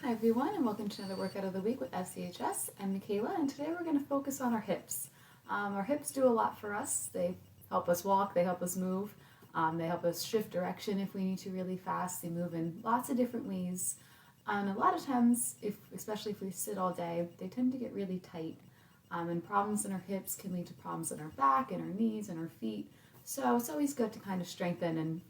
Hi everyone, and welcome to another workout of the week with FCHS. I'm Michaela, and today we're going to focus on our hips. Our hips do a lot for us. They help us walk, they help us move, they help us shift direction if we need to really fast. They move in lots of different ways. And a lot of times, especially if we sit all day, they tend to get really tight. And problems in our hips can lead to problems in our back, and our knees, and our feet. So it's always good to kind of strengthen and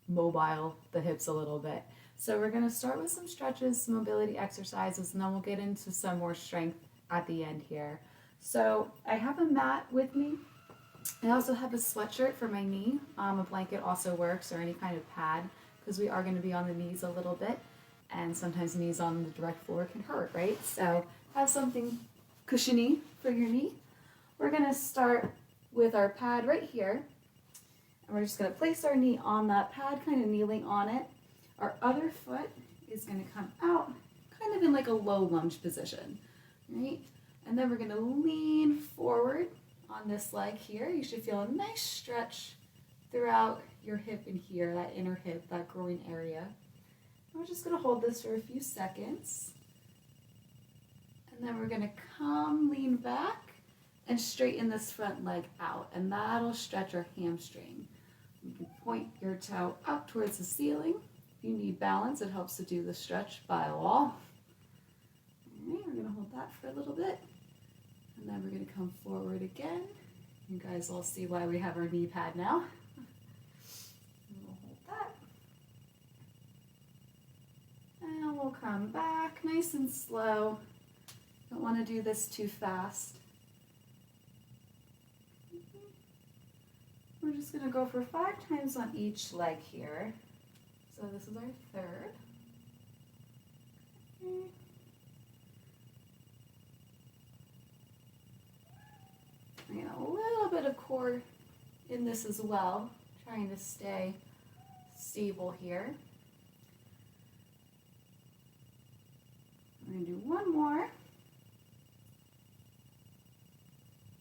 mobile the hips a little bit. So we're going to start with some stretches, some mobility exercises, and then we'll get into some more strength at the end here. So I have a mat with me. I also have a sweatshirt for my knee. A blanket also works, or any kind of pad, because we are going to be on the knees a little bit, and sometimes knees on the direct floor can hurt, right? So have something cushiony for your knee. We're going to start with our pad right here, and we're just going to place our knee on that pad, kind of kneeling on it. Our other foot is going to come out kind of in like a low lunge position, right? And then we're going to lean forward on this leg here. You should feel a nice stretch throughout your hip in here, that inner hip, that groin area. And we're just going to hold this for a few seconds. And then we're going to come, lean back, and straighten this front leg out. And that'll stretch our hamstring. You can point your toe up towards the ceiling. If you need balance, it helps to do the stretch by a wall. All right, we're going to hold that for a little bit. And then we're going to come forward again. You guys all see why we have our knee pad now. And we'll hold that. And we'll come back nice and slow. Don't want to do this too fast. We're just going to go for 5 times on each leg here. So this is our third. Okay. I get a little bit of core in this as well, trying to stay stable here. We're going to do one more.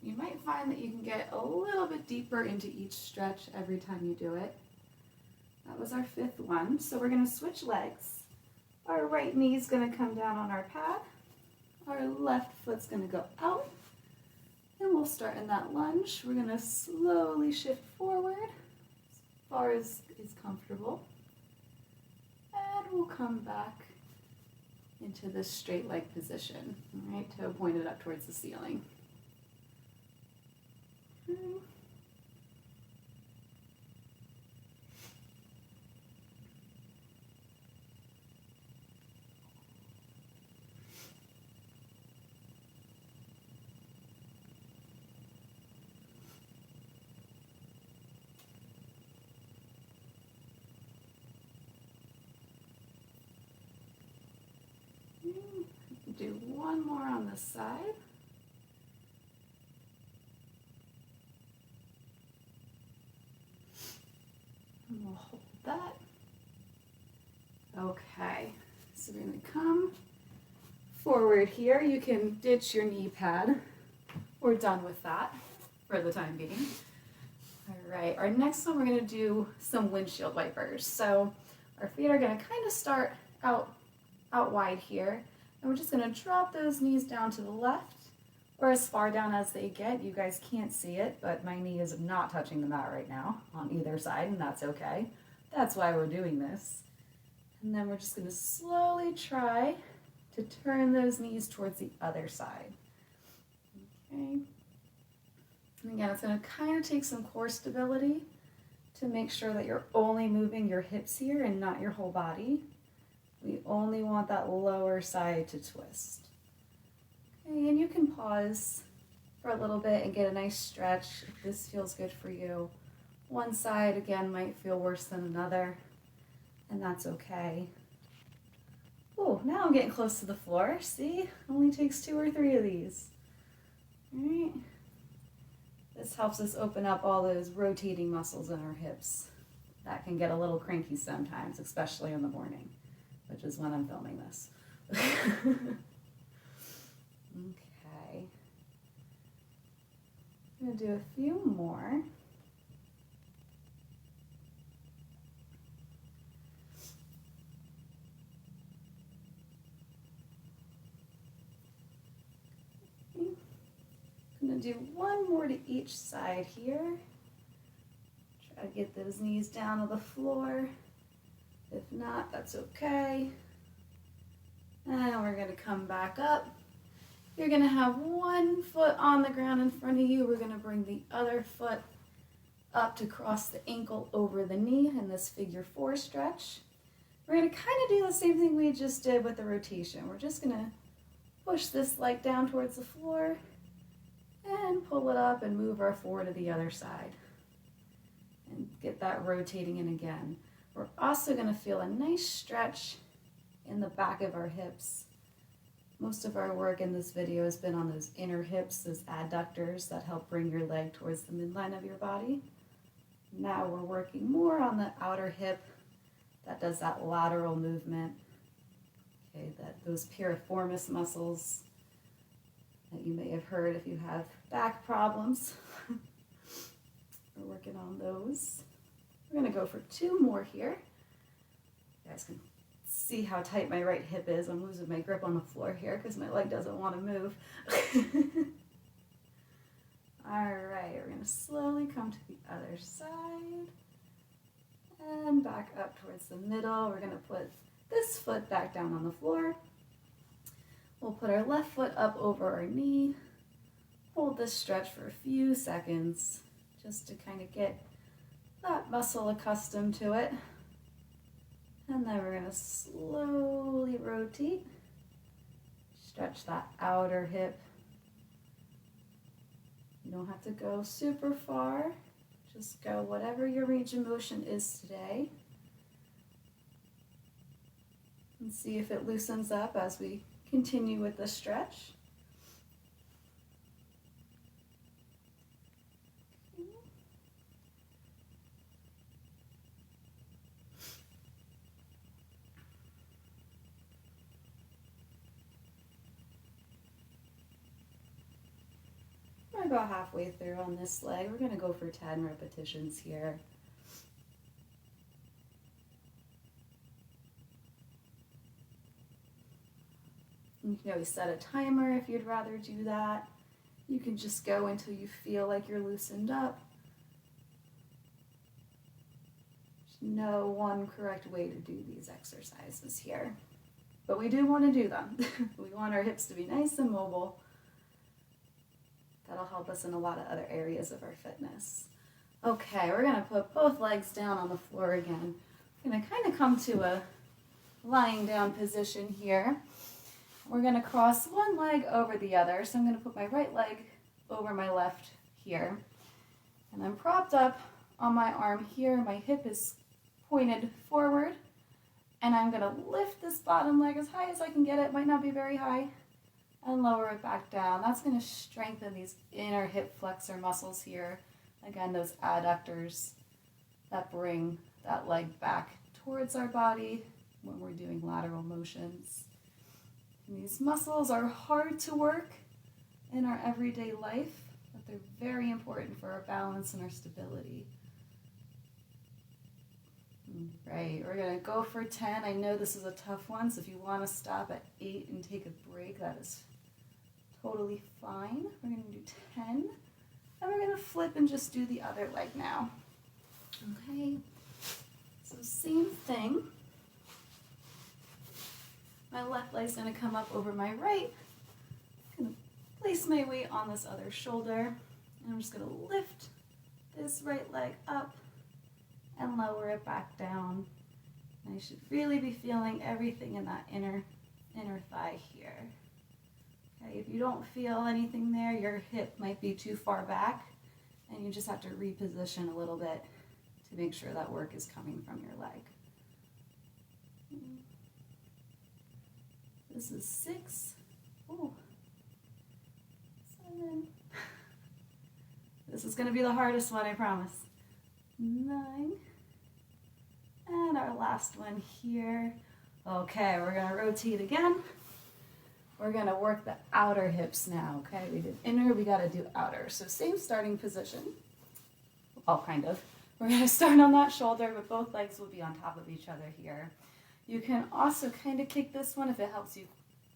You might find that you can get a little bit deeper into each stretch every time you do it. That was our 5th one. So we're going to switch legs. Our right knee is going to come down on our pad. Our left foot's going to go out. And we'll start in that lunge. We're going to slowly shift forward as far as is comfortable. And we'll come back into this straight leg position. All right, toe pointed up towards the ceiling. Do one more on this side. And we'll hold that. Okay, so we're going to come forward here. You can ditch your knee pad. We're done with that for the time being. All right, our next one we're going to do some windshield wipers. So our feet are going to kind of start out wide here. And we're just going to drop those knees down to the left, or as far down as they get. You guys can't see it, but my knee is not touching the mat right now on either side, and that's okay. That's why we're doing this. And then we're just going to slowly try to turn those knees towards the other side. Okay. And again, it's going to kind of take some core stability to make sure that you're only moving your hips here and not your whole body. We only want that lower side to twist. Okay, and you can pause for a little bit and get a nice stretch if this feels good for you. One side, again, might feel worse than another, and that's okay. Oh, now I'm getting close to the floor. See? Only takes 2 or 3 of these. All right. This helps us open up all those rotating muscles in our hips. That can get a little cranky sometimes, especially in the morning, which is when I'm filming this. Okay. I'm going to do a few more. do one more to each side here. Try to get those knees down to the floor. If not, that's okay. And we're gonna come back up. You're gonna have one foot on the ground in front of you. We're gonna bring the other foot up to cross the ankle over the knee in this figure 4 stretch. We're gonna kind of do the same thing we just did with the rotation. We're just gonna push this leg down towards the floor and pull it up and move our forward to the other side. And get that rotating in again. We're also gonna feel a nice stretch in the back of our hips. Most of our work in this video has been on those inner hips, those adductors that help bring your leg towards the midline of your body. Now we're working more on the outer hip that does that lateral movement. Okay, those piriformis muscles that you may have heard if you have back problems. We're working on those. We're gonna go for 2 more here. You guys can see how tight my right hip is. I'm losing my grip on the floor here because my leg doesn't want to move. All right, we're gonna slowly come to the other side and back up towards the middle. We're gonna put this foot back down on the floor. We'll put our left foot up over our knee. Hold this stretch for a few seconds just to kind of get that muscle accustomed to it. And then we're going to slowly rotate. Stretch that outer hip. You don't have to go super far. Just go whatever your range of motion is today. And see if it loosens up as we continue with the stretch. We're about halfway through on this leg. We're going to go for 10 repetitions here. You can always set a timer if you'd rather do that. You can just go until you feel like you're loosened up. There's no one correct way to do these exercises here, but we do want to do them. We want our hips to be nice and mobile. That'll help us in a lot of other areas of our fitness. Okay, we're going to put both legs down on the floor again. We're going to kind of come to a lying down position here. We're going to cross one leg over the other. So I'm going to put my right leg over my left here. And I'm propped up on my arm here. My hip is pointed forward. And I'm going to lift this bottom leg as high as I can get it. Might not be very high. And lower it back down. That's going to strengthen these inner hip flexor muscles here. Again, those adductors that bring that leg back towards our body when we're doing lateral motions. And these muscles are hard to work in our everyday life, but they're very important for our balance and our stability. Right, we're going to go for 10. I know this is a tough one, so if you want to stop at 8 and take a break, that is totally fine. We're going to do 10, and we're going to flip and just do the other leg now. Okay, so same thing. My left leg's going to come up over my right. I'm going to place my weight on this other shoulder, and I'm just going to lift this right leg up and lower it back down. And I should really be feeling everything in that inner thigh here. Okay, if you don't feel anything there, your hip might be too far back, and you just have to reposition a little bit to make sure that work is coming from your leg. This is 6, 7. This is going to be the hardest one, I promise. 9. And our last one here. Okay, we're going to rotate again. We're going to work the outer hips now, okay? We did inner, we got to do outer. So same starting position. Well, kind of. We're going to start on that shoulder, but both legs will be on top of each other here. You can also kind of kick this one if it helps you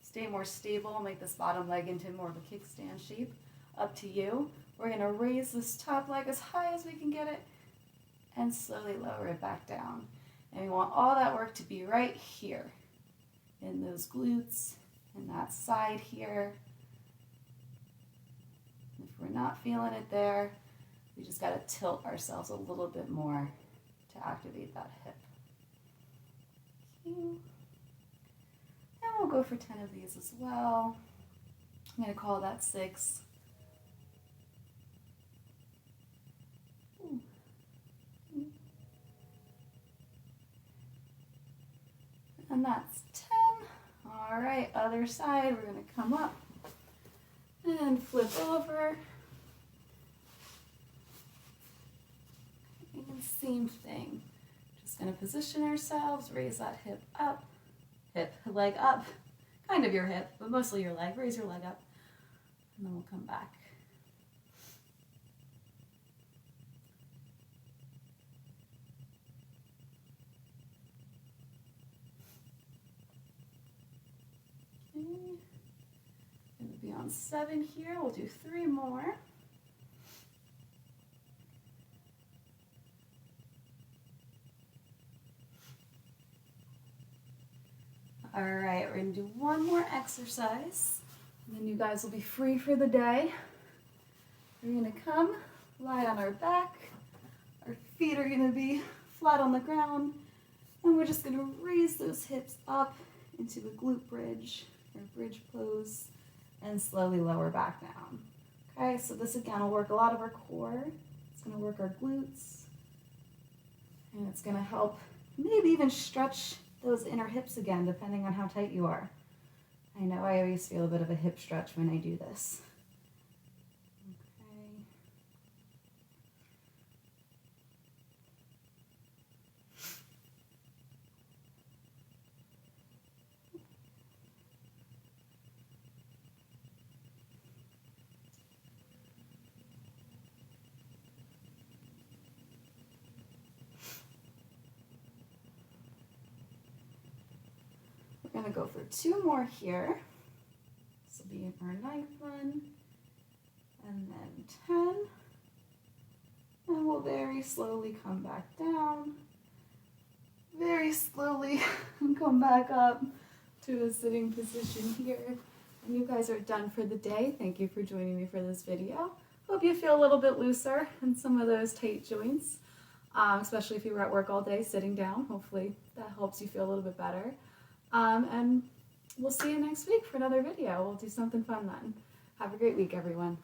stay more stable, make this bottom leg into more of a kickstand shape. up to you. We're going to raise this top leg as high as we can get it and slowly lower it back down. And we want all that work to be right here in those glutes and that side here. If we're not feeling it there, we just got to tilt ourselves a little bit more to activate that hip. Okay. And we'll go for 10 of these as well. I'm going to call that 6. And that's 10. All right, other side, we're going to come up and flip over. And same thing. Just going to position ourselves, raise that hip up, leg up, kind of your hip, but mostly your leg. Raise your leg up, and then we'll come back. Going to be on 7 here. We'll do 3 more. All right, we're going to do one more exercise, and then you guys will be free for the day. We're going to come, lie on our back. Our feet are going to be flat on the ground, and we're just going to raise those hips up into a glute bridge or bridge pose and slowly lower back down. Okay, so this again will work a lot of our core. It's going to work our glutes, and it's going to help maybe even stretch those inner hips again, depending on how tight you are. I know I always feel a bit of a hip stretch when I do this. We're going to go for 2 more here. This will be our 9th one, and then 10. And we'll very slowly come back down, very slowly come back up to a sitting position here. And you guys are done for the day. Thank you for joining me for this video. Hope you feel a little bit looser in some of those tight joints, especially if you were at work all day sitting down. Hopefully that helps you feel a little bit better. And we'll see you next week for another video. We'll do something fun then. Have a great week, everyone.